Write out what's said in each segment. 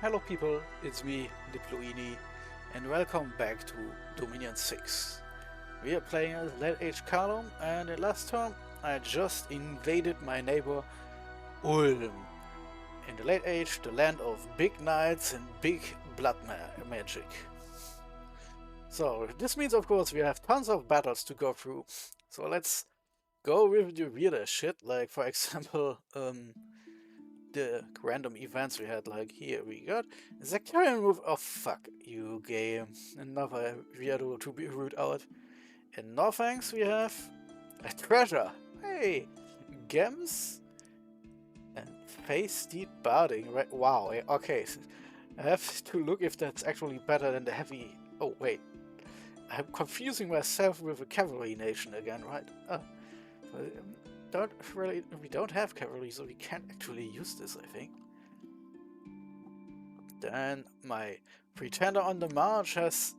Hello people, it's me, Diploini, and welcome back to Dominion 6. We are playing as late age Caelum, and in last turn I just invaded my neighbor Ulm. In the late age, the land of big knights and big blood magic. So this means of course we have tons of battles to go through, so let's go with the weirder shit, like for example the random events we had. Like here we got sectarian move. Oh fuck you game, another weirdo to be rooted out. In Northanks we have a treasure, hey, gems and face steed barding, right? Wow, okay, I have to look if that's actually better than the heavy. Oh wait, I'm confusing myself with a cavalry nation again, right? We don't have cavalry, so we can't actually use this, I think. Then my pretender on the march has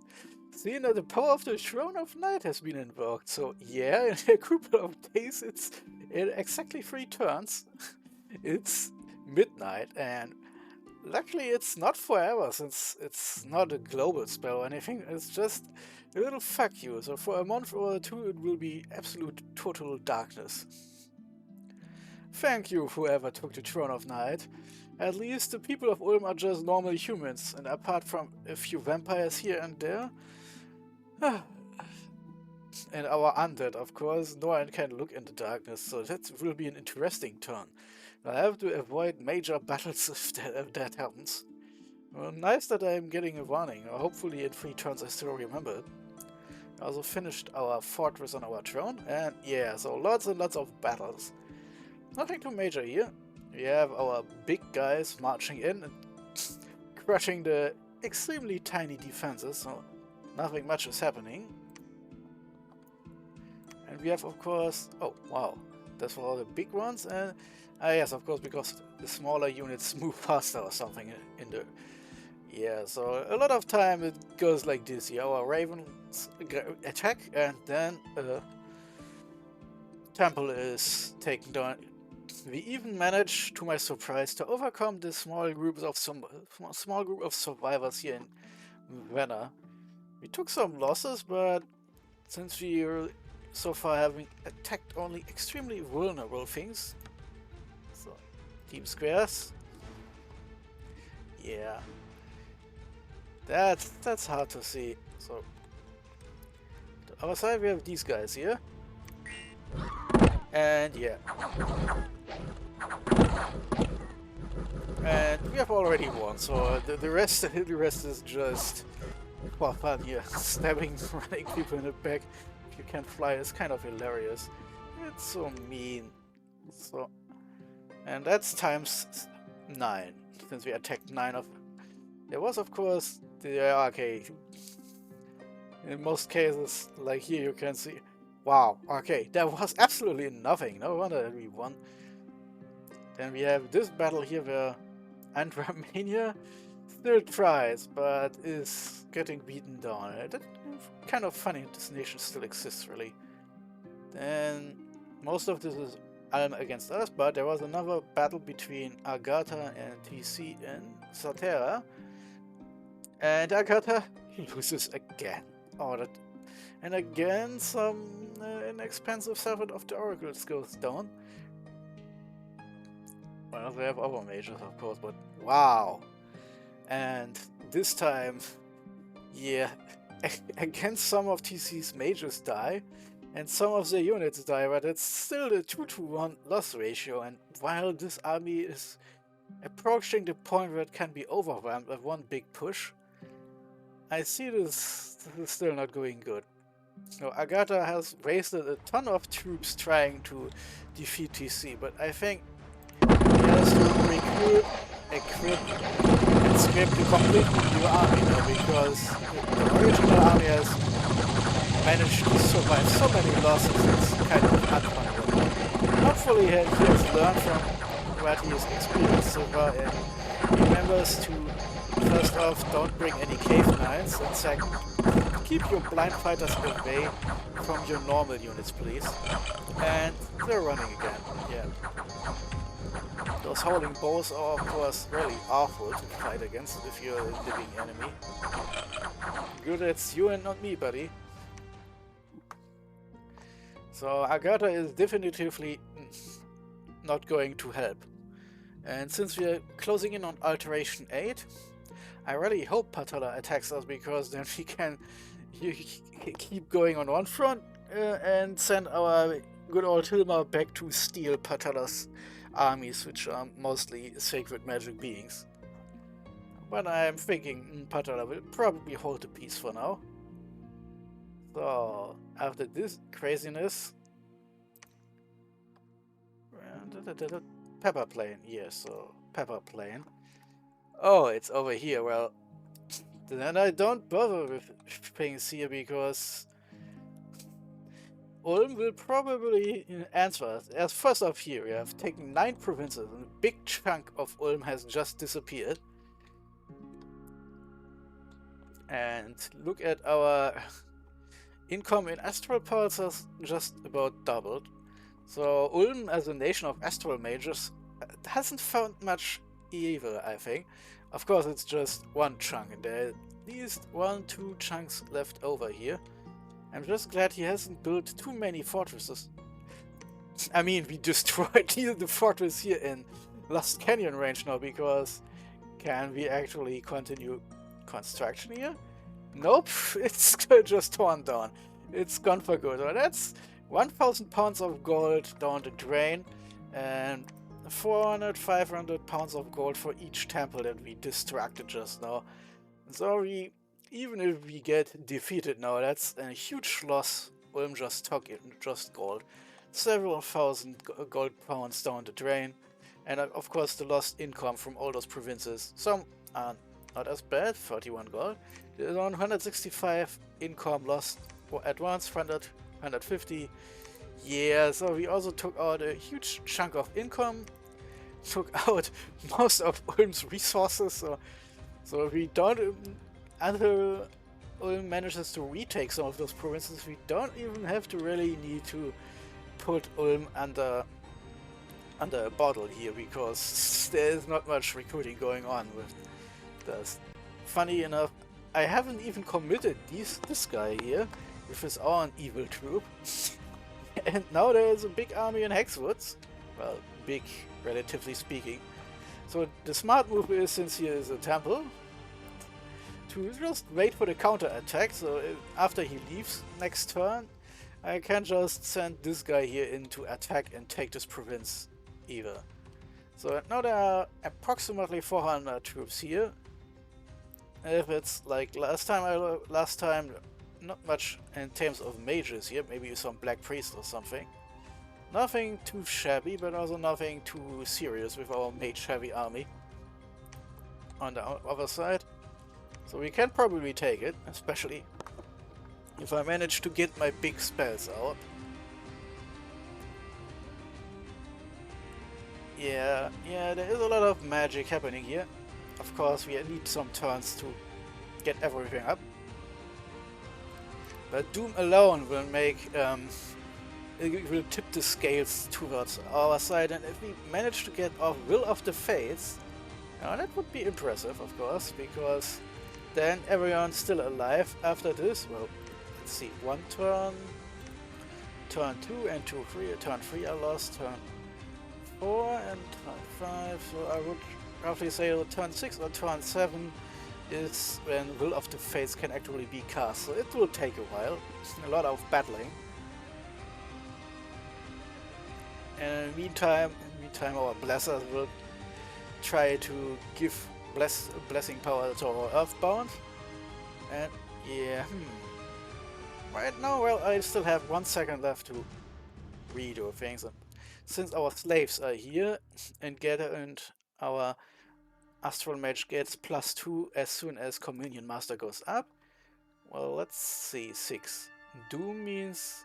seen that the power of the Throne of Night has been invoked. So yeah, in a couple of days, it's in exactly 3 turns. It's midnight, and luckily it's not forever, since it's not a global spell or anything. It's just a little fuck you. So for a month or 2, it will be absolute total darkness. Thank you, whoever took the Throne of Night. At least the people of Ulm are just normal humans, and apart from a few vampires here and there, and our undead, of course, no one can look in the darkness, so that will be an interesting turn. I have to avoid major battles if that happens. Well, nice that I'm getting a warning. Hopefully in 3 turns I still remember it. I also finished our fortress on our throne, and yeah, so lots and lots of battles. Nothing too major here. We have our big guys marching in and crushing the extremely tiny defenses, so nothing much is happening. And we have, of course, oh wow, that's for all the big ones, and yes, of course, because the smaller units move faster or something in the... Yeah, so a lot of time it goes like this here. Our ravens attack, and then temple is taken down. We even managed, to my surprise, to overcome the small group of survivors here in Vienna. We took some losses, but since we are so far having attacked only extremely vulnerable things, so team squares, yeah, that's hard to see. So on our side we have these guys here, and yeah. And we have already won, so the rest is just for fun here. Stabbing, running people in the back. If you can't fly, it's kind of hilarious. It's so mean. So, and that's times 9, since we attacked 9 of. There was, of course, okay. In most cases, like here, you can see. Wow. Okay, that was absolutely nothing. No wonder that we won. Then we have this battle here where Romania still tries, but is getting beaten down. That's kind of funny, this nation still exists, really. Then most of this is Ulm against us, but there was another battle between Agatha and TC in Satera. And Agatha loses again. Oh, that... And again, some inexpensive servant of the oracles goes down. Well, we have other mages, of course, but wow. And this time, yeah, against some of TC's mages die, and some of the units die, but it's still a 2-to-1 loss ratio, and while this army is approaching the point where it can be overwhelmed with one big push, I see this is still not going good. So Agatha has wasted a ton of troops trying to defeat TC, but I think he has to recruit, equip, and script a completely new army now, because the original army has managed to survive so many losses. It's kind of unfortunate. Hopefully he has learned from what he has experienced so far, and he remembers to, first off, don't bring any cave knights, and second, keep your blind fighters away from your normal units, please. And they're running again, yeah. Those howling bows are of course really awful to fight against if you're a living enemy. Good, it's you and not me, buddy. So Agatha is definitively not going to help. And since we're closing in on Alteration 8, I really hope Patala attacks us, because then we can keep going on one front and send our good old Hilmar back to steal Patala's armies, which are mostly sacred magic beings. But I'm thinking Patala will probably hold the peace for now. So, after this craziness... Pepper plane, yes, so Pepper plane. Oh, it's over here. Well, then I don't bother with things here, because Ulm will probably answer us. As first off here, we have taken 9 provinces, and a big chunk of Ulm has just disappeared. And look at our income in astral powers has just about doubled. So Ulm, as a nation of astral mages, hasn't found much evil, I think. Of course, it's just one chunk, and there are at least 1-2 chunks left over here. I'm just glad he hasn't built too many fortresses. I mean, we destroyed the fortress here in Lost Canyon range now, because can we actually continue construction here? Nope, it's just torn down. It's gone for good. Well, that's 1,000 pounds of gold down the drain, and 400-500 pounds of gold for each temple that we distracted just now. So even if we get defeated now, that's a huge loss. Ulm just took it, just gold. Several thousand gold pounds down the drain, and of course the lost income from all those provinces. Some are not as bad, 31 gold. There's 165 income lost at once, 150. Yeah, so we also took out a huge chunk of income, took out most of Ulm's resources, so we don't, until Ulm manages to retake some of those provinces, we don't even have to really need to put Ulm under a bottle here, because there is not much recruiting going on with this. Funny enough, I haven't even committed this guy here with his own evil troop. And now there's a big army in Hexwoods. Well, big, relatively speaking. So the smart move is, since here is a temple, to just wait for the counter attack. So after he leaves next turn, I can just send this guy here in to attack and take this province either. So now there are approximately 400 troops here. If it's like last time, not much in terms of mages here, maybe some black priest or something. Nothing too shabby, but also nothing too serious with our mage heavy army on the other side. So we can probably take it, especially if I manage to get my big spells out. Yeah, there is a lot of magic happening here. Of course, we need some turns to get everything up. But Doom alone will make, it will tip the scales towards our side, and if we manage to get off Will of the Fates, that would be impressive, of course, because then everyone's still alive after this. Well, let's see, one turn, turn 2 and 2, 3, turn 3 I lost, turn 4 and turn 5, so I would roughly say turn 6 or turn 7 is when Will of the Fates can actually be cast, so it will take a while, a lot of battling. And in the meantime our blessers will try to give blessing power to our Earthbound. And yeah, right now, well, I still have 1 second left to redo things. And since our slaves are here and our Astral Mage gets +2 as soon as Communion Master goes up. Well, let's see, 6. Doom means...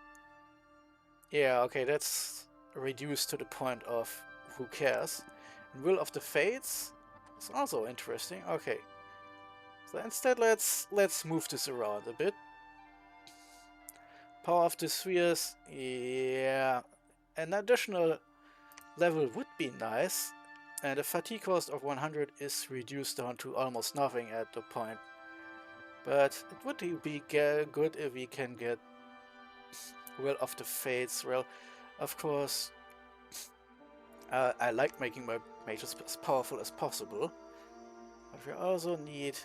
yeah, okay, that's reduced to the point of who cares. And Will of the Fates is also interesting. Okay, so instead let's move this around a bit. Power of the Spheres, yeah, an additional level would be nice, and the fatigue cost of 100 is reduced down to almost nothing at the point. But it would be good if we can get Will of the Fates. Well, of course, I like making my mages as powerful as possible, but we also need...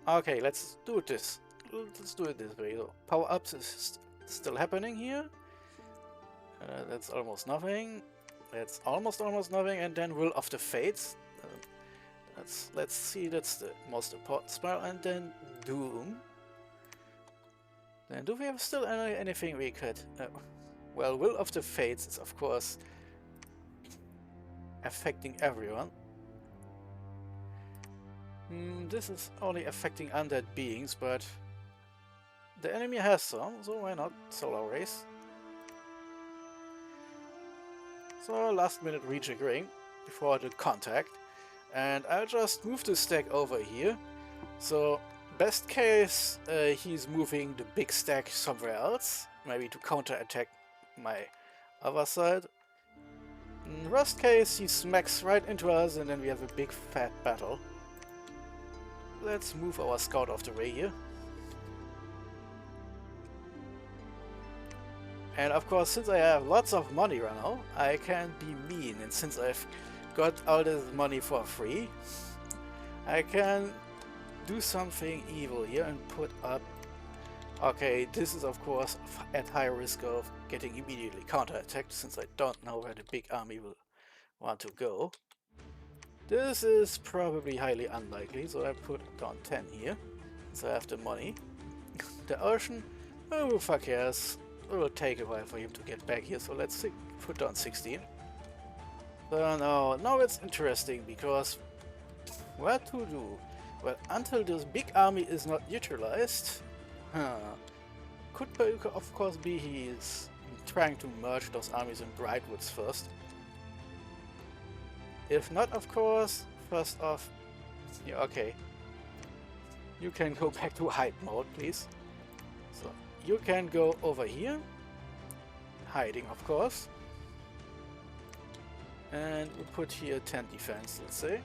Okay, let's do this. Let's do it this way. So, power ups is still happening here. That's almost nothing. That's almost nothing, and then Will of the Fates. Let's see, that's the most important spell, and then Doom. Then do we have still anything we could... well, Will of the Fates is of course affecting everyone. This is only affecting undead beings, but the enemy has some, so why not Solar Race? So last minute rejiggering before the contact, and I'll just move the stack over here. So best case, he's moving the big stack somewhere else, maybe to counter-attack my other side. In worst case, he smacks right into us and then we have a big fat battle. Let's move our scout off the way here. And of course, since I have lots of money right now, I can be mean, and since I've got all this money for free, I can do something evil here and put up... Okay, this is of course at high risk of getting immediately counterattacked, since I don't know where the big army will want to go. This is probably highly unlikely, so I put down 10 here, so I have the money. The ocean, oh fuck yes, it will take a while for him to get back here, so let's put down 16. So now it's interesting, because what to do? Well, until this big army is not neutralized, could of course be he's trying to merge those armies in Brightwoods first. If not, of course, first off, yeah, okay. You can go back to hide mode, please. So, you can go over here, hiding, of course. And we put here 10 defense, let's say.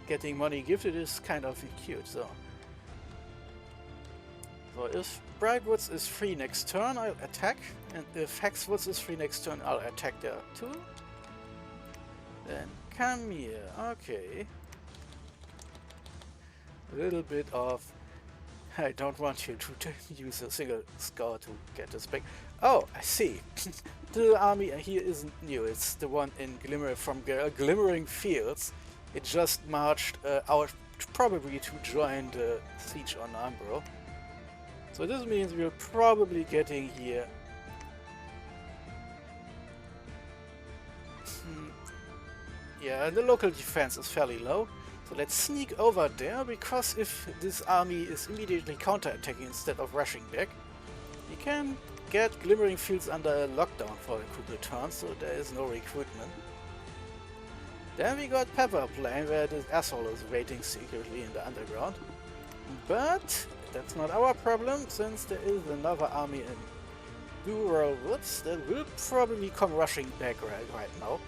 Getting money gifted is kind of cute, so. So if Brightwoods is free next turn, I'll attack. And if Hexwoods is free next turn, I'll attack there too. Then come here, okay. A little bit of... I don't want you to use a single score to get this back. Oh, I see. The army here isn't new, it's the one in Glimmering Fields. It just marched out probably to join the siege on Umbro. So this means we're probably getting here... Yeah, the local defense is fairly low, so let's sneak over there, because if this army is immediately counterattacking instead of rushing back, we can get Glimmering Fields under lockdown for a couple of turns, so there is no recruitment. Then we got Pepper Plain, where this asshole is waiting secretly in the underground. But that's not our problem, since there is another army in Dural Woods that will probably come rushing back right now.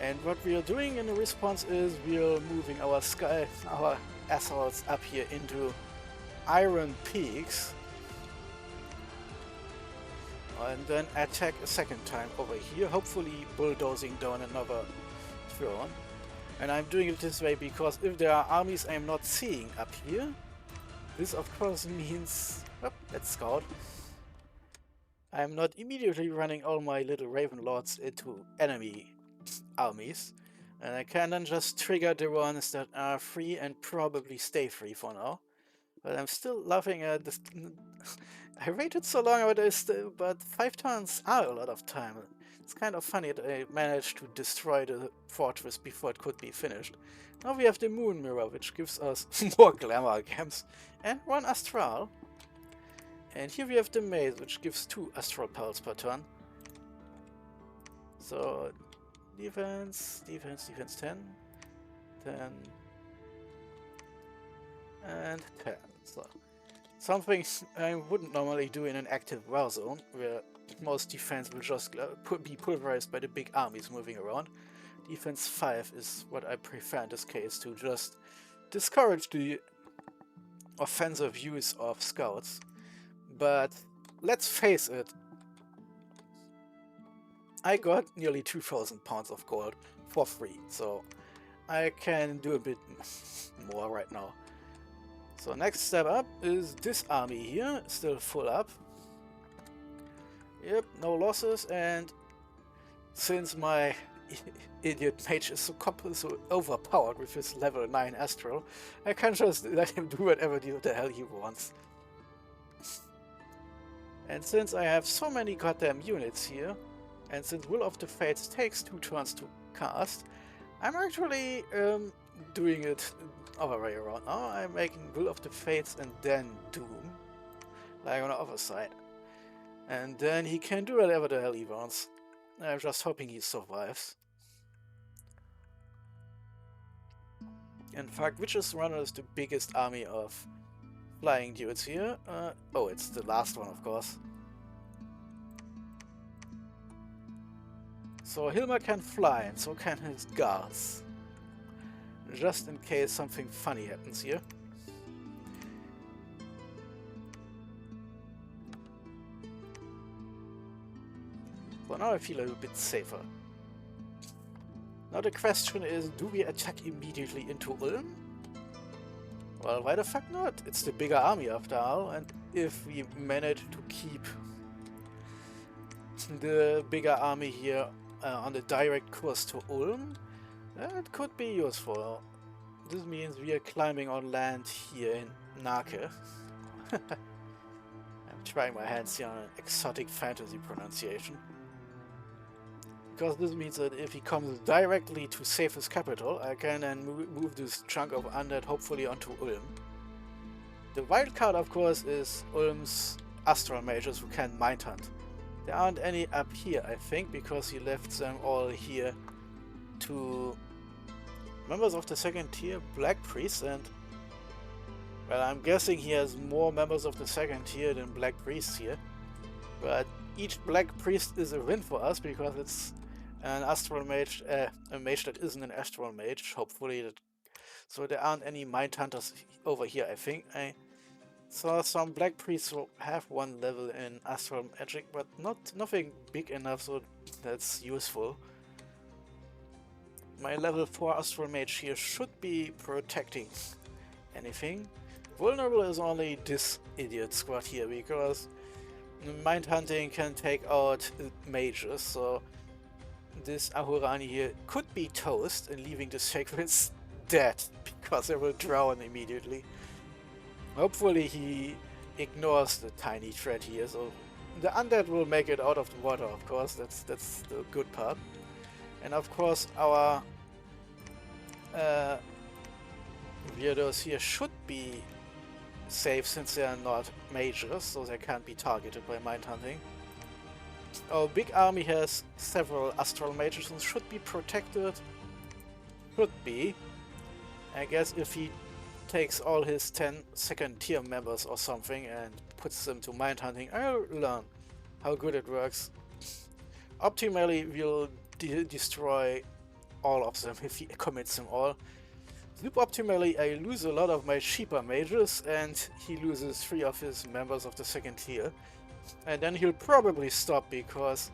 And what we are doing in the response is we are moving our assholes up here into Iron Peaks. And then attack a second time over here, hopefully bulldozing down another throne. And I'm doing it this way because if there are armies I'm not seeing up here, this of course means... Oh, let's scout. I'm not immediately running all my little Raven Lords into enemy armies, and I can then just trigger the ones that are free and probably stay free for now. But I'm still laughing at this. I waited so long about this, but 5 turns are a lot of time. It's kind of funny that I managed to destroy the fortress before it could be finished. Now we have the Moon Mirror, which gives us more glamour gems and 1 Astral. And here we have the Maze, which gives 2 Astral Pulse per turn. So defense 10, 10, and 10. So something I wouldn't normally do in an active war zone, where most defense will just be pulverized by the big armies moving around. Defense 5 is what I prefer in this case, to just discourage the offensive use of scouts. But let's face it, I got nearly 2,000 pounds of gold for free, so I can do a bit more right now. So next step up is this army here, still full up. Yep, no losses, and since my idiot mage is so overpowered with his level 9 astral, I can just let him do whatever the hell he wants. And since I have so many goddamn units here, and since Will of the Fates takes 2 turns to cast, I'm actually doing it other way around now. I'm making Will of the Fates and then Doom, like on the other side. And then he can do whatever the hell he wants. I'm just hoping he survives. In fact, Witch's Runner is the biggest army of flying dudes here. Oh, it's the last one, of course. So Hilma can fly, and so can his guards. Just in case something funny happens here. So now I feel a little bit safer. Now the question is, do we attack immediately into Ulm? Well, why the fuck not? It's the bigger army after all, and if we manage to keep the bigger army here on the direct course to Ulm, that could be useful. This means we are climbing on land here in Nake. I'm trying my hands here on an exotic fantasy pronunciation. Because this means that if he comes directly to save his capital, I can then move this chunk of undead hopefully onto Ulm. The wild card, of course, is Ulm's astral mages who can mind hunt. There aren't any up here, I think, because he left them all here to members of the second tier, Black Priests, and well, I'm guessing he has more members of the second tier than Black Priests here. But each Black Priest is a win for us because it's an astral mage, a mage that isn't an astral mage, hopefully. So there aren't any mind hunters over here, I think. I saw some Black Priests who have 1 level in astral magic, but nothing big enough, so that's useful. My level 4 astral mage here should be protecting anything. Vulnerable is only this idiot squad here, because mind hunting can take out mages, so this Ahurani here could be toast and leaving the sacreds dead, because they will drown immediately. Hopefully he ignores the tiny threat here, so the undead will make it out of the water, of course, that's the good part. And of course our weirdos here should be safe since they are not mages, so they can't be targeted by mind hunting. Our big army has several astral mages and should be protected. Should be. I guess if he takes all his 10 second tier members or something and puts them to mind hunting, I'll learn how good it works. Optimally, we'll destroy all of them if he commits them all. Suboptimally, I lose a lot of my cheaper mages and he loses 3 of his members of the second tier. And then he'll probably stop, because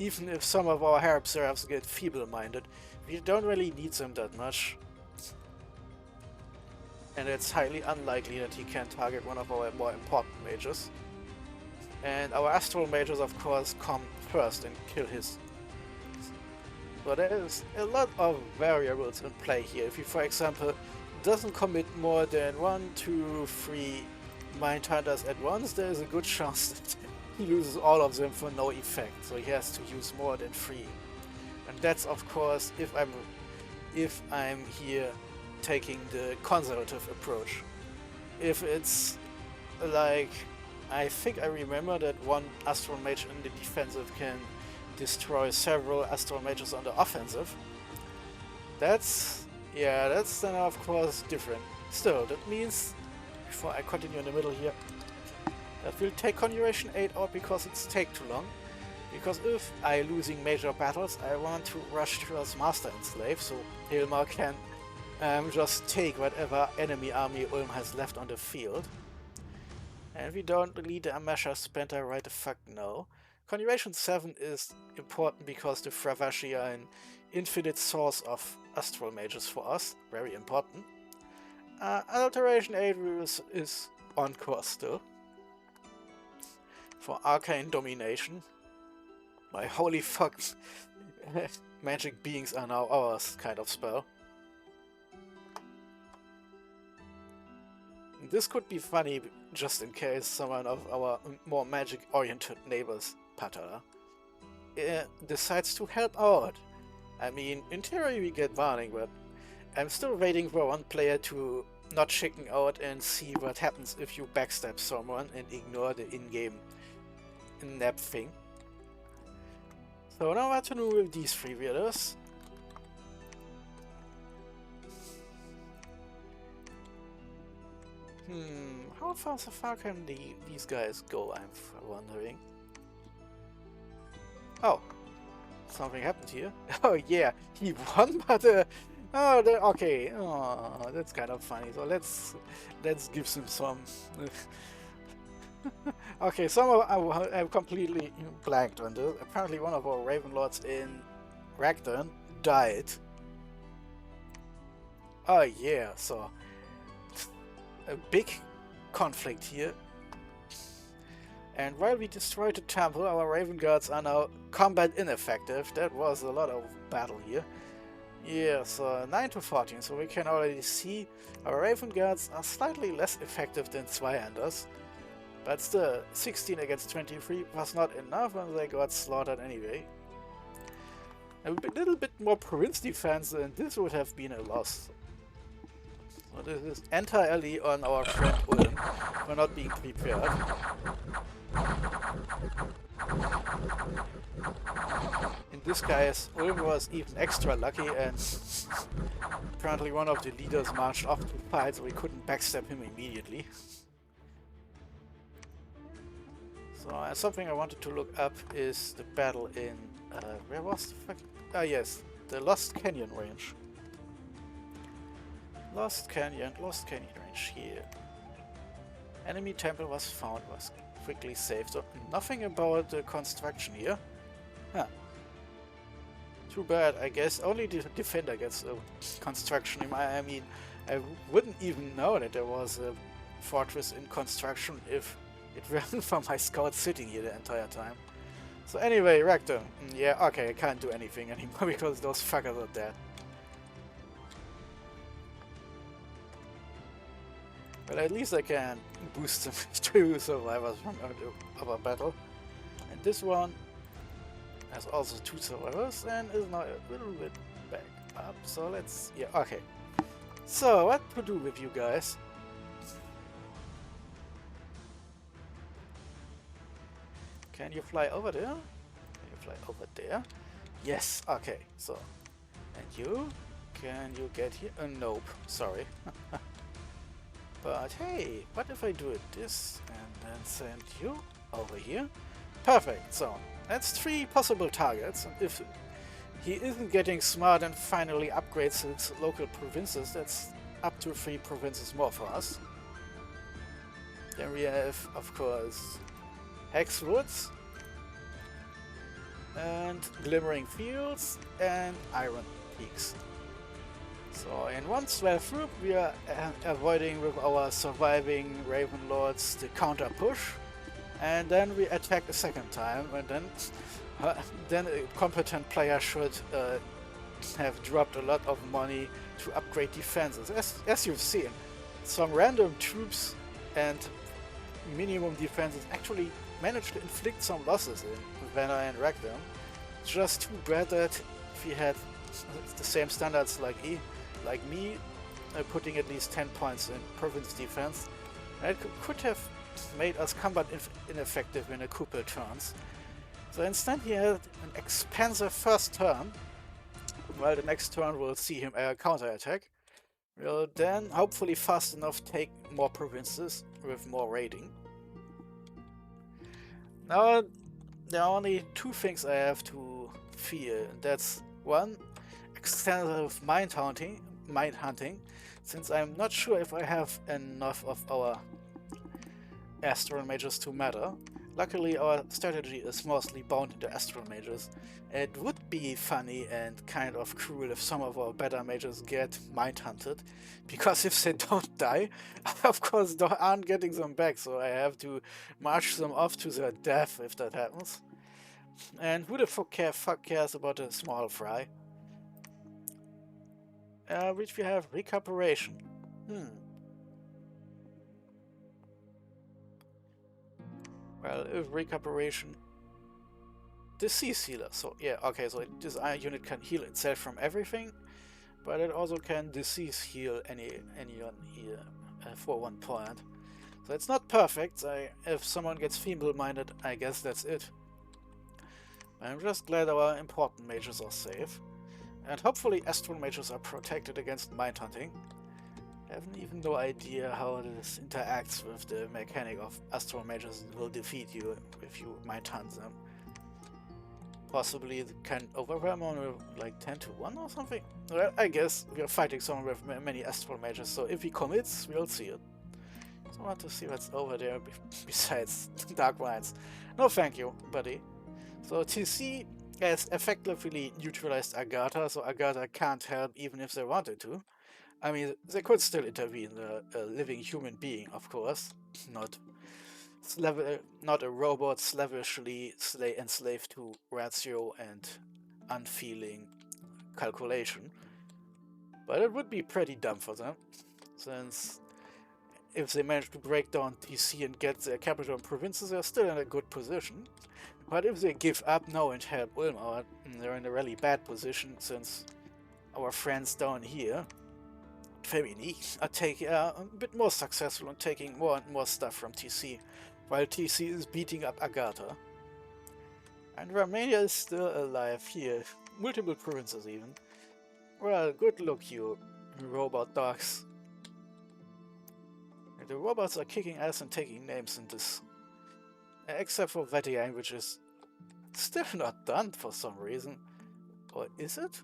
even if some of our harp seraphs get feeble-minded, we don't really need them that much. And it's highly unlikely that he can target one of our more important mages. And our astral mages, of course, come first and kill his. So there is a lot of variables in play here. If he, for example, doesn't commit more than 1, 2, 3 mind hunters at once, there is a good chance that he loses all of them for no effect. So he has to use more than 3. And that's, of course, if I'm here taking the conservative approach. If it's like, I think I remember that one astral mage in the defensive can destroy several astral mages on the offensive. That's then of course different. Still, that means, before I continue in the middle here, That will take Conjuration 8 out because it's take too long. Because if I losing major battles, I want to rush towards Master Enslave, so Hilmar can just take whatever enemy army Ulm has left on the field. And we don't need the Amesha Splinter right the fuck now. Conjuration 7 is important because the Fravashi are an infinite source of astral mages for us, very important. Alteration 8 is on course still. For Arcane Domination. My holy fuck, magic beings are now ours kind of spell. This could be funny just in case someone of our more magic-oriented neighbors, Patala, decides to help out. I mean, in theory we get warning, but I'm still waiting for one player to not chicken out and see what happens if you backstab someone and ignore the in-game nap thing. So now what to do with these freewheelers? How far can these guys go, I'm wondering. Oh, something happened here. Oh yeah, he won, but okay. Oh, that's kind of funny. So let's give him some. Okay, I've completely blanked on this. Apparently one of our Raven Lords in Ragdon died. Oh yeah, so a big conflict here. And while we destroyed the temple, our Raven Guards are now combat ineffective. That was a lot of battle here. Yeah, so 9 to 14, so we can already see our Raven Guards are slightly less effective than Zweihanders. But still, 16 against 23 was not enough and they got slaughtered anyway. A little bit more province defense and this would have been a loss. So this is entirely on our friend Ulm for not being prepared. In this case, Ulm was even extra lucky and apparently one of the leaders marched off to fight so we couldn't backstab him immediately. So something I wanted to look up is the battle in where was the fuck? Ah yes, the Lost Canyon range. Lost Canyon range here. Enemy temple was found, was quickly saved. So nothing about the construction here. Huh. Too bad, I guess. Only the defender gets a construction. I mean, I wouldn't even know that there was a fortress in construction if it wasn't for my scout sitting here the entire time. So anyway, Rector. Yeah, okay, I can't do anything anymore because those fuckers are dead. But at least I can boost some 2 survivors from our battle. And this one has also 2 survivors and is now a little bit back up. So let's... yeah, okay. So, what to do with you guys? Can you fly over there? Can you fly over there? Yes, okay, so. And you? Can you get here? Nope, sorry. But hey, what if I do it this and then send you over here? Perfect, so that's 3 possible targets. And if he isn't getting smart and finally upgrades his local provinces, that's up to 3 provinces more for us. Then we have, of course, Hexwoods, and Glimmering Fields, and Iron Peaks. So in one swell group we are avoiding with our surviving Raven Lords the counter push, and then we attack a second time, and then a competent player should have dropped a lot of money to upgrade defenses. As you've seen, some random troops and minimum defenses actually managed to inflict some losses in Vanna and Ragdown. It's just too bad that if he had the same standards like me, putting at least 10 points in province defense, that could have made us combat ineffective in a couple turns. So instead he had an expensive first turn, while the next turn will see him counterattack. We'll then hopefully fast enough take more provinces with more raiding. Now, there are only two things I have to fear. That's one, extensive mind hunting, since I'm not sure if I have enough of our astral mages to matter. Luckily, our strategy is mostly bound into astral mages. It would be funny and kind of cruel if some of our better mages get mind hunted, because if they don't die, I of course aren't getting them back, so I have to march them off to their death if that happens. And who the fuck cares about a small fry? Which we have recuperation. Well, if recuperation... Disease healer. So, yeah, okay, so this unit can heal itself from everything, but it also can disease heal anyone here for 1 point. So it's not perfect. If someone gets feeble-minded, I guess that's it. I'm just glad our important mages are safe. And hopefully astral mages are protected against mind hunting. I have even no idea how this interacts with the mechanic of astral mages will defeat you if you mind hunt them. Possibly it can overwhelm on like 10 to 1 or something? Well, I guess we are fighting someone with many astral mages, so if he commits, we'll see it. So I want to see what's over there besides Dark Vines. No thank you, buddy. So TC has effectively neutralized Agatha, so Agatha can't help even if they wanted to. I mean, they could still intervene, a living human being, of course, not a robot slavishly enslaved to ratio and unfeeling calculation. But it would be pretty dumb for them, since if they manage to break down TC and get their capital and provinces, they're still in a good position. But if they give up now and help Ulm out, they're in a really bad position, since our friends down here, Femini, are a bit more successful in taking more and more stuff from TC, while TC is beating up Agatha. And Romania is still alive here, multiple provinces even. Well, good luck, you robot dogs. The robots are kicking ass and taking names in this. Except for Vatian, which is still not done for some reason. Or is it?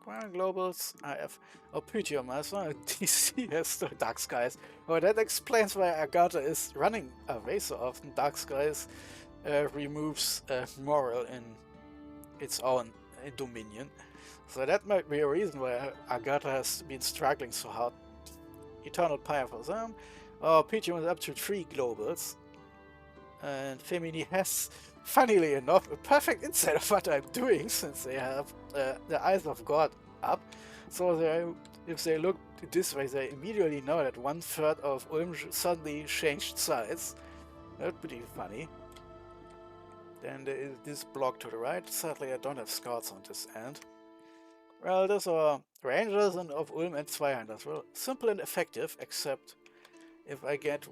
Ground Globals, I have Pythium as well. DC has still Dark Skies. Oh, that explains why Agatha is running away so often. Dark Skies removes moral in its own dominion. So that might be a reason why Agatha has been struggling so hard. Eternal Pyre for them. Oh, Pythium is up to 3 globals. And Femini has, funnily enough, a perfect insight of what I'm doing, since they have the Eyes of God up. So if they look this way, they immediately know that 1/3 of Ulm suddenly changed sides. That would be funny. Then there is this block to the right. Sadly, I don't have scouts on this end. Well, those are Rangers and of Ulm and Zweihanders. Well, simple and effective, except if I get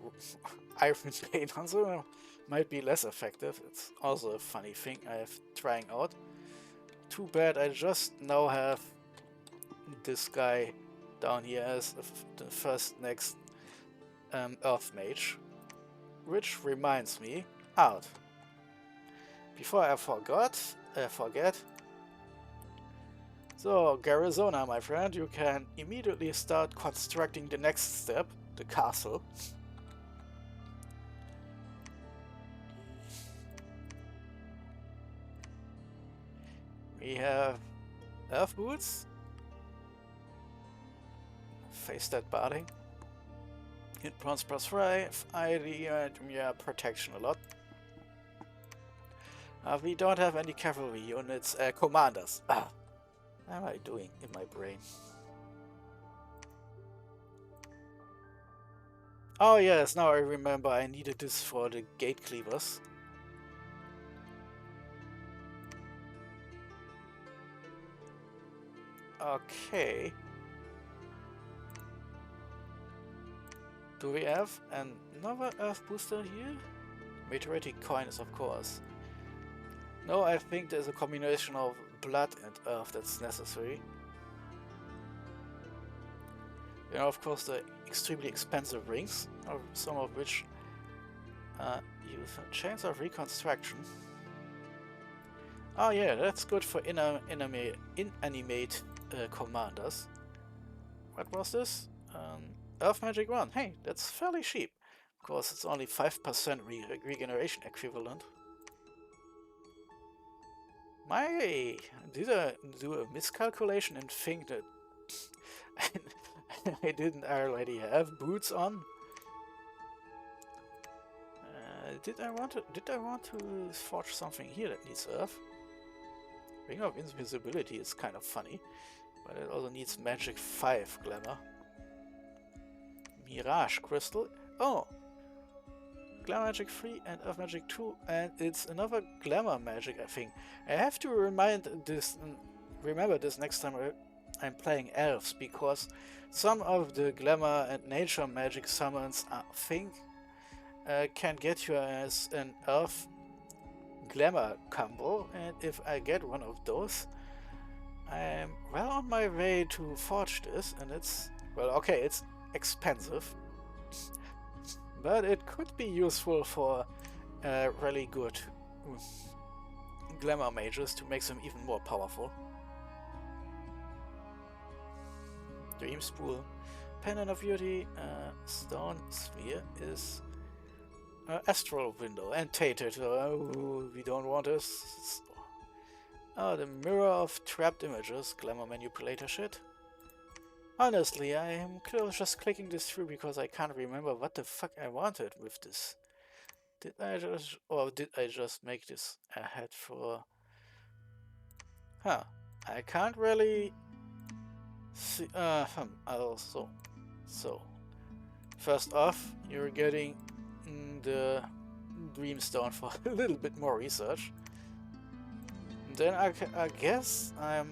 Iron Pain on them, might be less effective. It's also a funny thing I have trying out. Too bad I just now have this guy down here as the next Earth Mage. Which reminds me, out. Before I forget. So, Garizona, my friend, you can immediately start constructing the next step, the castle. We have Earth Boots. Face that body. Hit points +5, ID, and yeah, protection a lot. We don't have any cavalry units, commanders. What am I doing in my brain? Oh yes, now I remember I needed this for the gate cleavers. Okay. Do we have another Earth booster here? Meteoritic coins, of course. No, I think there's a combination of blood and earth that's necessary. You know, of course, the extremely expensive rings, some of which use chains of reconstruction. Oh yeah, that's good for inanimate commanders. What was this? Earth Magic 1. Hey, that's fairly cheap. Of course, it's only 5% regeneration equivalent. Did I do a miscalculation and think that I didn't already have boots on? Did I want to forge something here that needs earth? Ring of Invisibility is kind of funny, but it also needs Magic 5 Glamour. Mirage Crystal. Oh! Glamour Magic 3 and Earth Magic 2, and it's another Glamour Magic, I think. I have to remember this next time I'm playing Elves, because some of the Glamour and Nature Magic summons, I think, can get you as an Earth Glamour combo, and if I get one of those, I'm well on my way to forge this, and it's, well, okay, it's expensive, but it could be useful for really good Glamour mages to make them even more powerful. Dream Spool, Pendant of Beauty, Stone Sphere is Astral Window, and Tated. Oh, we don't want this. Oh, the Mirror of Trapped Images, Glamour Manipulator shit. Honestly, I am just clicking this through because I can't remember what the fuck I wanted with this. Did I just make this ahead for... Huh. I can't really see... also. So, first off, you're getting the Dreamstone for a little bit more research. Then I guess I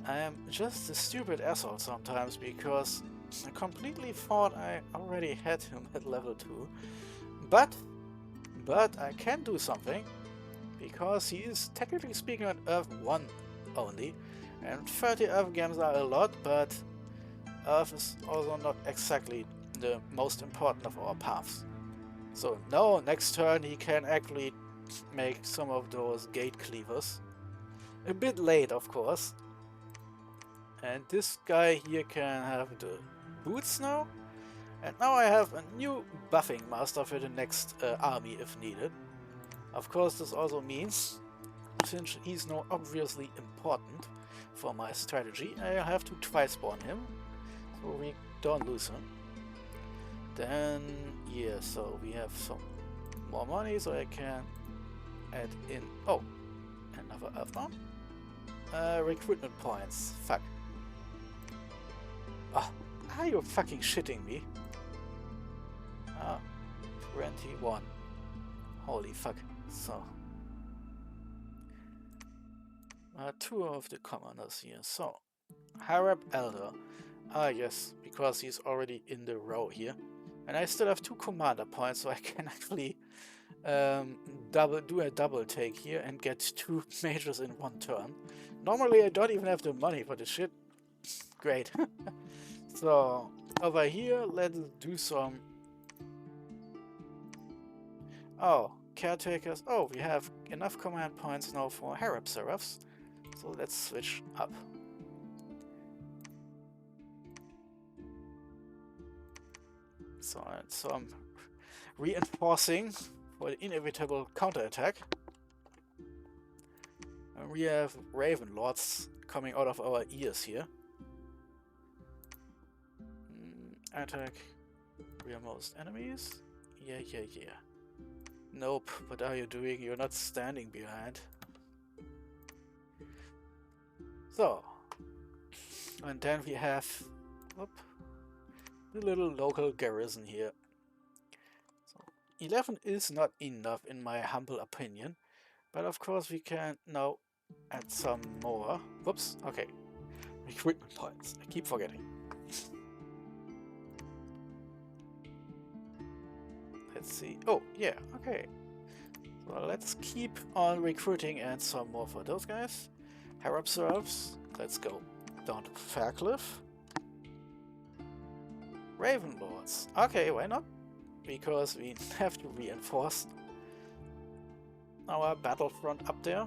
am just a stupid asshole sometimes, because I completely thought I already had him at level 2. But I can do something, because he is technically speaking on Earth 1 only, and 30 Earth gems are a lot, but Earth is also not exactly the most important of our paths. So no, next turn he can actually make some of those gate cleavers. A bit late, of course. And this guy here can have the boots now. And now I have a new buffing master for the next army if needed. Of course, this also means, since he's now obviously important for my strategy, I have to twice spawn him, so we don't lose him. Then, yeah, so we have some more money, so I can add in... Oh, another Earthbound? Recruitment points. Fuck. Oh, are you fucking shitting me? 21. Holy fuck. So... two of the commoners here. So, Harab Elder. Ah yes, because he's already in the row here. And I still have 2 commander points, so I can actually do a double take here and get 2 mages in one turn. Normally I don't even have the money for this shit. Great. So, over here, let's do some... Oh, caretakers. Oh, we have enough command points now for Harab Seraphs. So let's switch up. So I'm reinforcing for the inevitable counterattack. And we have Raven Lords coming out of our ears here. Attack rearmost enemies. Yeah. Nope, what are you doing? You're not standing behind. So, and then we have the little local garrison here. So 11 is not enough in my humble opinion, but of course we can now add some more. Whoops, okay. Recruitment points, I keep forgetting. Let's see. Oh, yeah, okay. So let's keep on recruiting and some more for those guys. Harab Serfs, let's go down to Faircliff. Raven Lords. Okay, why not? Because we have to reinforce our battlefront up there.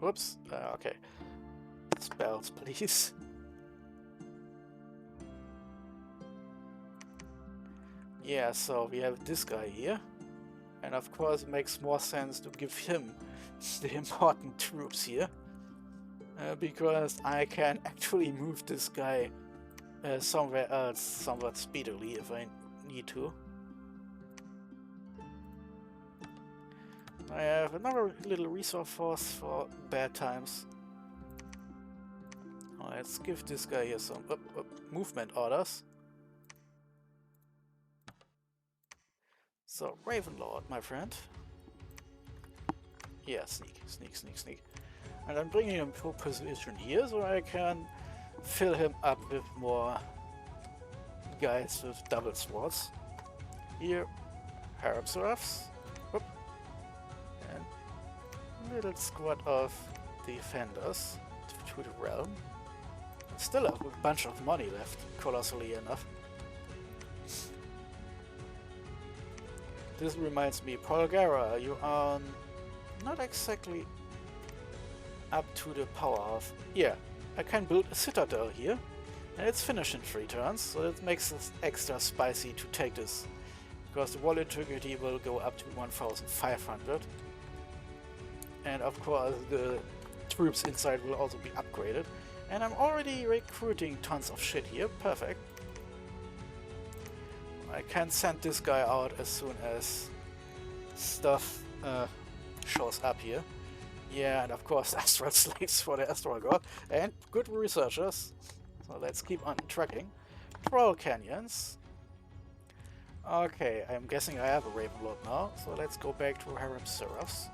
Whoops. Okay. Spells, please. Yeah, so we have this guy here. And of course it makes more sense to give him the important troops here. Because I can actually move this guy somewhere else somewhat speedily if I need to. I have another little resource force for bad times. Let's give this guy here some movement orders. So, Ravenlord, my friend. Yeah, sneak, sneak, sneak, sneak. And I'm bringing him to position here so I can fill him up with more guys with double swords. Here, harem seraphs. And a little squad of defenders to the realm. Still have a bunch of money left, colossally enough. This reminds me, Polgara, you are not exactly up to the power of... Yeah, I can build a citadel here, and it's finished in 3 turns, so that makes it extra spicy to take this, because the wall integrity will go up to 1500, and of course the troops inside will also be upgraded, and I'm already recruiting tons of shit here, perfect. I can send this guy out as soon as stuff shows up here. Yeah, and of course astral slaves for the astral god, and good researchers. So let's keep on tracking. Troll canyons. Okay, I'm guessing I have a Ravenlord now, so let's go back to harem seraphs.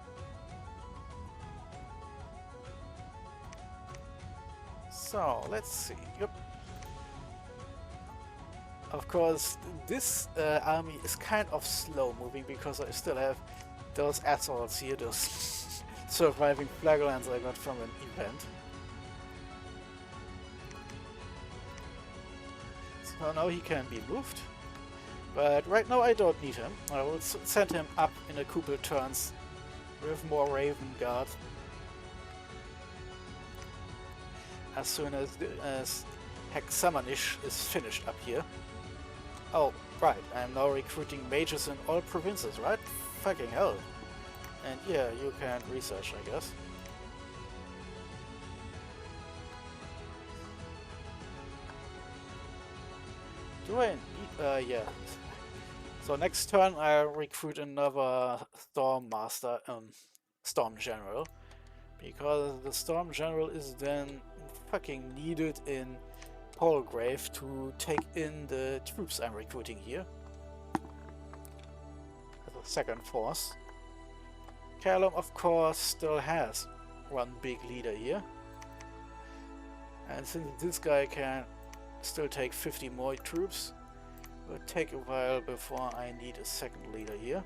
So let's see. Yep. Of course, this army is kind of slow moving because I still have those assholes here, those surviving flagellants I got from an event. So now he can be moved. But right now I don't need him. I will send him up in a couple turns with more Raven Guard. As soon as Hexamanish is finished up here. Oh, right, I'm now recruiting mages in all provinces, right? Fucking hell. And yeah, you can research, I guess. Do I need... yeah. So next turn I recruit another Storm Master, Storm General. Because the Storm General is then fucking needed in Polgrave to take in the troops I'm recruiting here. As a second force. Caelum, of course, still has one big leader here. And since this guy can still take 50 more troops, it will take a while before I need a second leader here.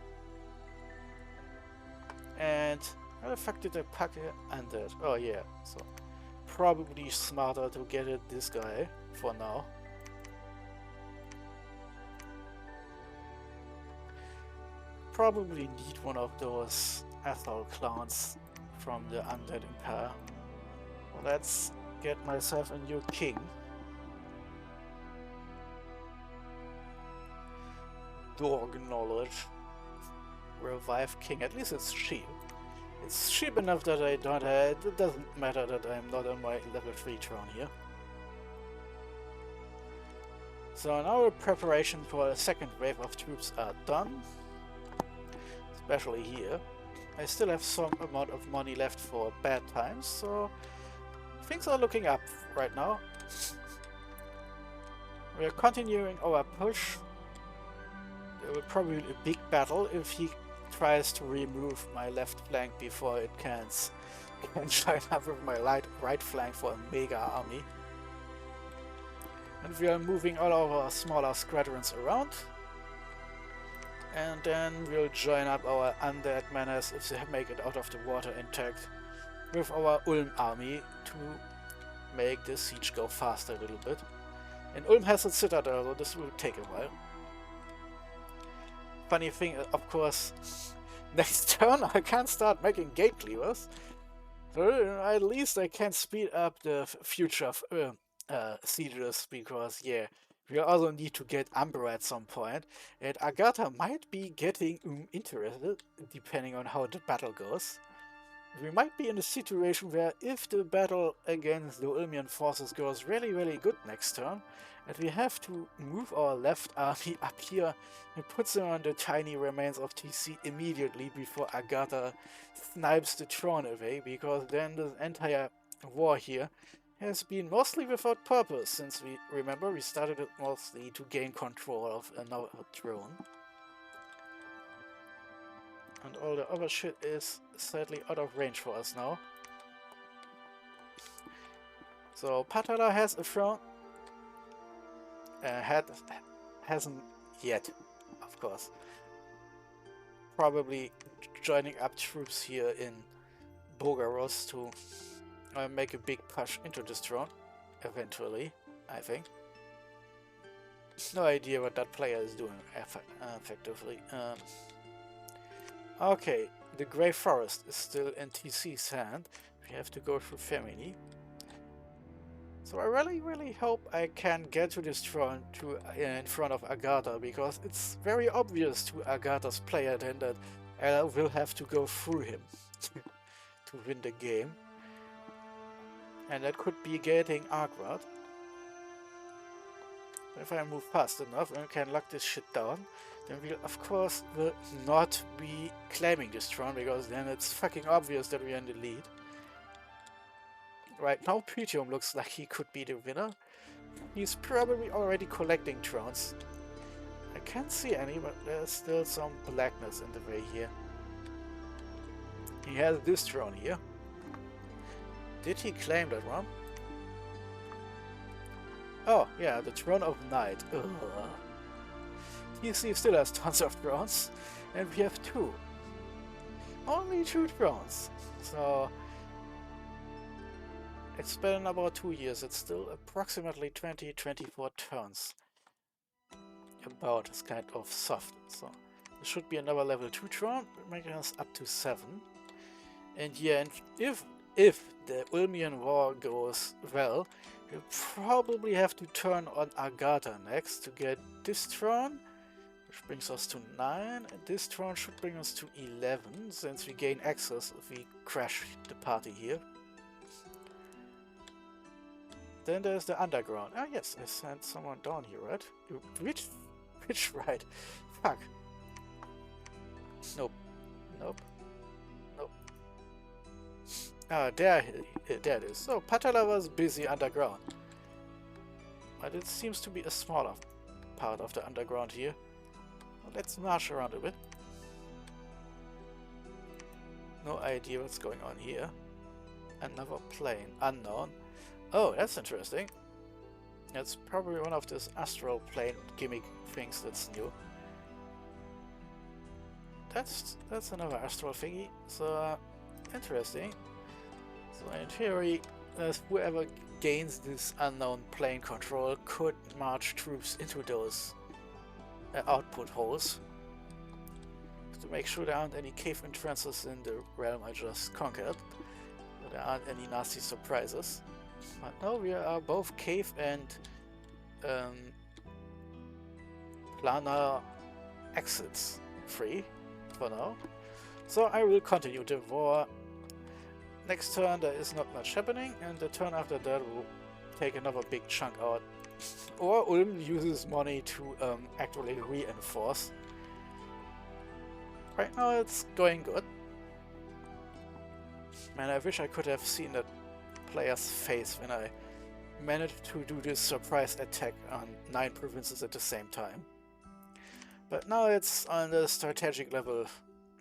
And how the fuck did I pack it? And that? Oh yeah, so probably smarter to get it this guy for now. Probably need one of those Athol clowns from the Undead Empire. Well, let's get myself a new king. Dog knowledge. Revive king. At least it's cheap. It's cheap enough that I don't have... It doesn't matter that I'm not on my level 3 throne here. So now the preparations for a second wave of troops are done. Especially here. I still have some amount of money left for bad times, so things are looking up right now. We are continuing our push. There will probably be a big battle if he tries to remove my left flank before it can join up with my right flank for a mega army. And we are moving all of our smaller squadrons around. And then we'll join up our undead menace if they make it out of the water intact with our Ulm army to make the siege go faster a little bit. And Ulm has a citadel, so this will take a while. Funny thing, of course, next turn I can't start making gate cleavers. So at least I can speed up the future of sieges, because yeah, we also need to get Umbra at some point, and Agatha might be getting interested, depending on how the battle goes. We might be in a situation where if the battle against the Ulmian forces goes really good next turn, and we have to move our left army up here and put them on the tiny remains of TC immediately before Agatha snipes the throne away, because then the entire war here has been mostly without purpose, since we started it mostly to gain control of another throne. And all the other shit is sadly out of range for us now. So Patala has a throne. Hasn't yet, of course. Probably joining up troops here in Bogaros to make a big push into this throne. Eventually, I think. No idea what that player is doing effectively. Okay, the Grey Forest is still in TC's hand. We have to go through Femini. So I really hope I can get to this throne in front of Agatha, because it's very obvious to Agatha's player then that I will have to go through him to win the game. And that could be getting awkward. If I move fast enough and can lock this shit down, then we'll of course will not be claiming this throne, because then it's fucking obvious that we're in the lead. Right now Pythium looks like he could be the winner. He's probably already collecting thrones. I can't see any, but there's still some blackness in the way here. He has this throne here. Did he claim that one? Oh, yeah, the Throne of Night. Ugh. TC still has tons of thrones, and we have two. Only 2 thrones. So it's been about 2 years. It's still approximately 20-24 turns. About is kind of soft. So there should be another level 2 throne, making us up to 7. And yeah, and if the Ulmian War goes well, we'll probably have to turn on Agatha next to get this throne, which brings us to 9, and this throne should bring us to 11, since we gain access if we crash the party here. Then there's the underground. Ah yes, I sent someone down here, right? Which right? Fuck. Nope. Nope. Nope. Ah, there it is. So Patala was busy underground. But it seems to be a smaller part of the underground here. Well, let's march around a bit. No idea what's going on here. Another plane. Unknown. Oh, that's interesting. That's probably one of those astral plane gimmick things that's new. That's another astral thingy. So interesting. So in theory, whoever gains this unknown plane control could march troops into those output holes to make sure there aren't any cave entrances in the realm I just conquered. So there aren't any nasty surprises. But no, we are both cave and planar exits free for now. So I will continue the war. Next turn there is not much happening, and the turn after that will take another big chunk out. Or Ulm uses money to actually reinforce. Right now it's going good. Man, I wish I could have seen that player's face when I managed to do this surprise attack on 9 provinces at the same time. But now it's on the strategic level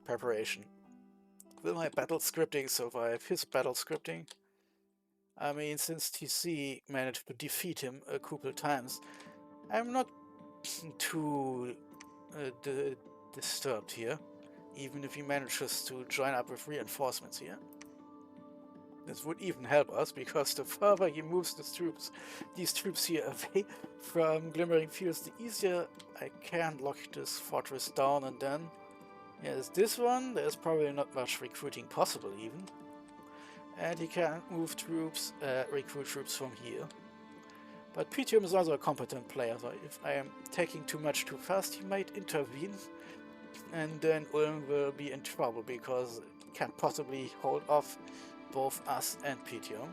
preparation. Will my battle scripting survive his battle scripting? I mean, since TC managed to defeat him a couple times, I'm not too disturbed here, even if he manages to join up with reinforcements here. This would even help us, because the further he moves these troops here away from Glimmering Fields, the easier I can lock this fortress down, and then here's this one. There's probably not much recruiting possible even. And he can move troops, recruit troops from here. But Pythium is also a competent player, so if I am taking too much too fast, he might intervene, and then Ulm will be in trouble, because it can't possibly hold off both us and Pythium.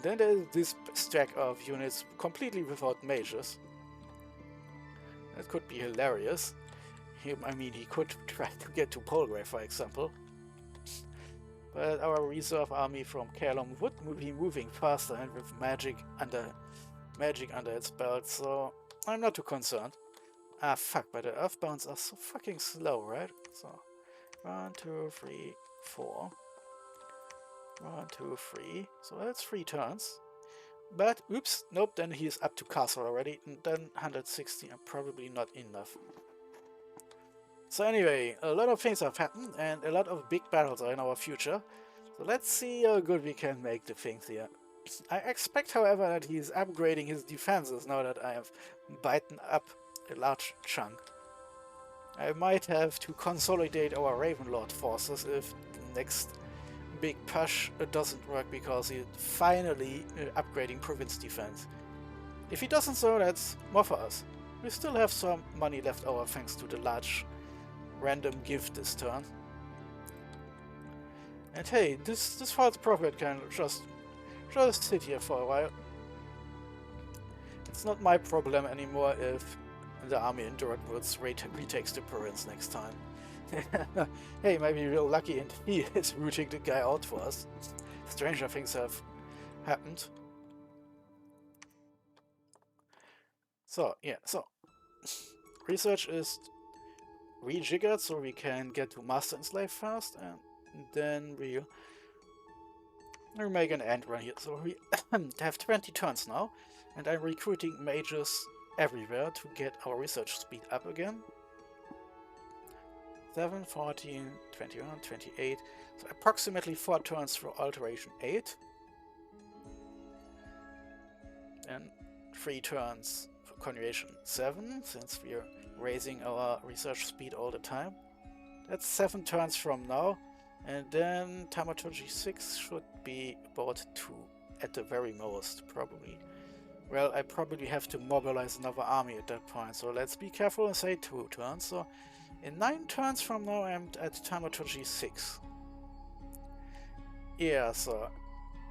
Then there's this stack of units completely without mages. That could be hilarious. I mean, he could try to get to Polgrave, for example. But our reserve army from Caelum would be moving faster and with magic under its belt, so I'm not too concerned. Ah, fuck, but the Earthbounds are so fucking slow, right? So, 1, 2, 3, 4. 1, 2, 3. So that's 3 turns. But, oops, nope, then he's up to castle already, and then 160 are probably not enough. So anyway, a lot of things have happened, and a lot of big battles are in our future. So let's see how good we can make the things here. I expect, however, that he's upgrading his defenses now that I have bitten up a large chunk. I might have to consolidate our Ravenlord forces if the next big push doesn't work, because he's finally upgrading province defense. If he doesn't, so that's more for us. We still have some money left over thanks to the large random gift this turn. And hey, this false prophet can just sit here for a while. It's not my problem anymore if the army in Durant Woods retakes the province next time. Hey, maybe we're lucky and he is rooting the guy out for us. Stranger things have happened. So, yeah, so research is rejiggered so we can get to Master and Slave fast, and then we'll make an end run here. So we have 20 turns now, and I'm recruiting mages everywhere to get our research speed up again. 7, 14, 21, 28, so approximately 4 turns for Alteration 8. And 3 turns for Continuation 7, since we're raising our research speed all the time. That's 7 turns from now, and then Thaumaturgy 6 should be about 2 at the very most, probably. Well, I probably have to mobilize another army at that point, so let's be careful and say 2 turns. So in 9 turns from now I'm at Thaumaturgy 6. Yeah, so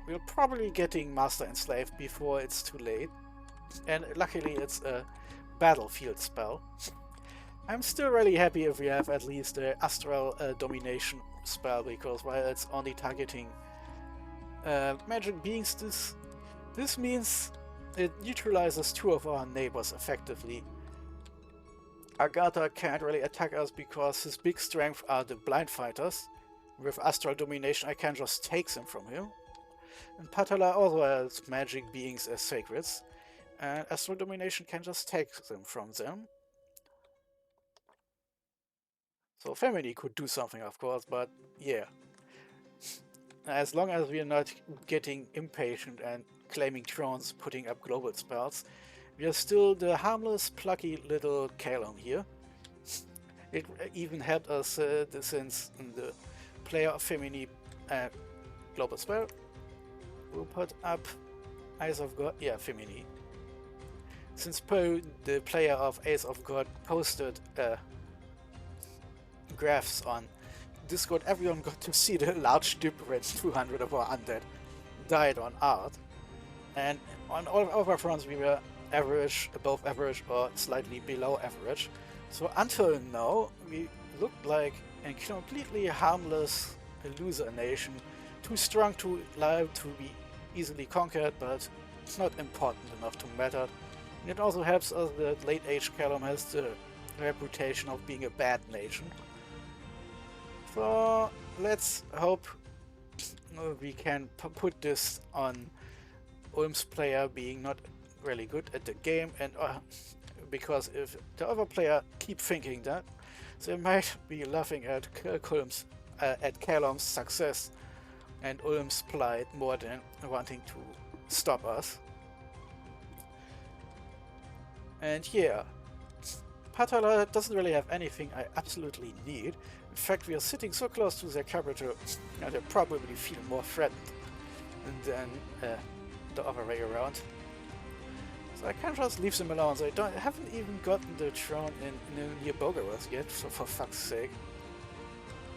we're probably getting Master and Slave before it's too late. And luckily it's a battlefield spell. I'm still really happy if we have at least the Astral Domination spell, because while it's only targeting magic beings, this means it neutralizes 2 of our neighbors effectively. Agatha can't really attack us because his big strength are the blind fighters. With Astral Domination I can just take them from him. And Patala also has magic beings as sacreds, and Astral Domination can just take them from them. So Femini could do something, of course, but yeah. As long as we are not getting impatient and claiming thrones, putting up global spells, we are still the harmless, plucky little Caelum here. It even helped us since the player of Femini global spell. We'll put up Eyes of God, yeah, Femini. Since Poe, the player of Ace of God, posted graphs on Discord, everyone got to see the large difference 200 of our undead died on art. And on all other fronts we were average, above average, or slightly below average. So until now we looked like a completely harmless loser nation, too strong to live to be easily conquered, but it's not important enough to matter. And it also helps us that late age Caelum has the reputation of being a bad nation. So let's hope we can put this on Ulm's player being not really good at the game, and because if the other player keep thinking that, they might be laughing at Caelum's success and Ulm's plight more than wanting to stop us. And yeah, Patala doesn't really have anything I absolutely need. In fact, we are sitting so close to their capital that they probably feel more threatened than the other way around. So I can't just leave them alone. They haven't even gotten the throne near Bogaroth yet, so for fuck's sake.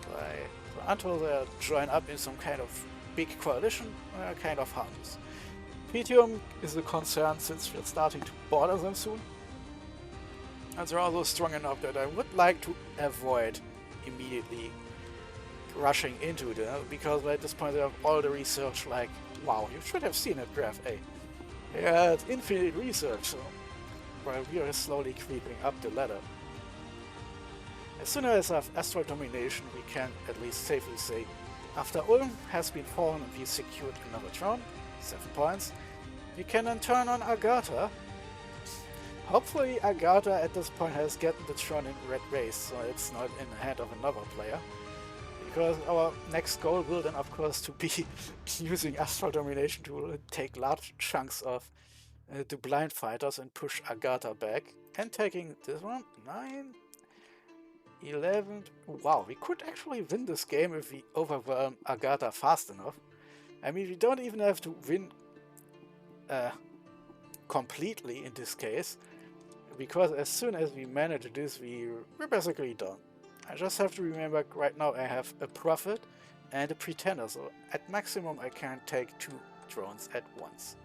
So until they join up in some kind of big coalition, kind of harmless. Petium is a concern since we're starting to border them soon. And they're also strong enough that I would like to avoid immediately rushing into them, because at this point they have all the research. Like, wow, you should have seen it, Graph A. They had infinite research, so while we are slowly creeping up the ladder. As soon as I have astral domination, we can at least safely say, after Ulm has been fallen and we secured another throne, 7 points, we can then turn on Agatha. Hopefully Agatha at this point has gotten the throne in red race, so it's not in the hand of another player. Because our next goal will then of course to be using astral domination to take large chunks of the blind fighters and push Agatha back. And taking this one, 9, 11... Wow, we could actually win this game if we overwhelm Agatha fast enough. I mean, we don't even have to win completely in this case, because as soon as we manage this, we're basically done. I just have to remember right now I have a prophet and a pretender, so at maximum I can take 2 drones at once.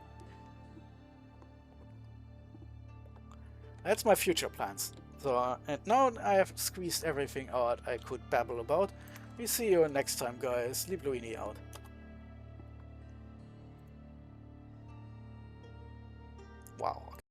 That's my future plans. So, and now I have squeezed everything out I could babble about. We see you next time, guys. Libluini out. Wow.